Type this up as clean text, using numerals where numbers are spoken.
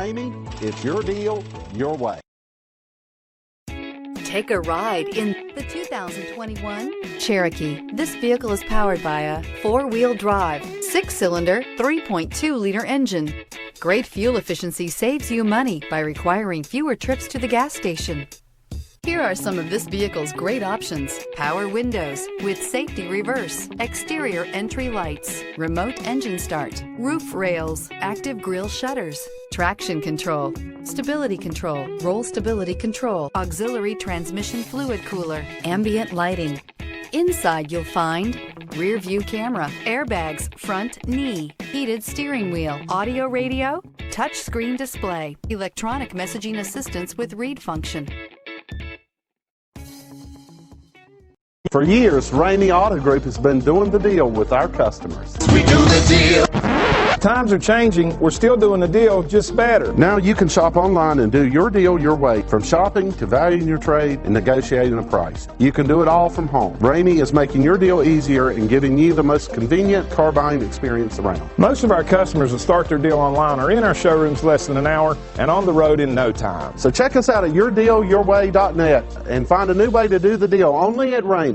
Ramey, it's your deal, your way. Take a ride in the 2021 Cherokee. This vehicle is powered by a 4-wheel drive, 6-cylinder, 3.2-liter engine. Great fuel efficiency saves you money by requiring fewer trips to the gas station. Here are some of this vehicle's great options: power windows with safety reverse, exterior entry lights, remote engine start, roof rails, active grille shutters, traction control, stability control, roll stability control, auxiliary transmission fluid cooler, ambient lighting. Inside you'll find rear view camera, airbags, front knee, heated steering wheel, audio radio, touch screen display, electronic messaging assistance with read function. For years, Ramey Auto Group has been doing the deal with our customers. We do the deal. Times are changing. We're still doing the deal, just better. Now you can shop online and do your deal your way, from shopping to valuing your trade and negotiating a price. You can do it all from home. Ramey is making your deal easier and giving you the most convenient car buying experience around. Most of our customers that start their deal online are in our showrooms less than an hour and on the road in no time. So check us out at yourdealyourway.net and find a new way to do the deal only at Ramey.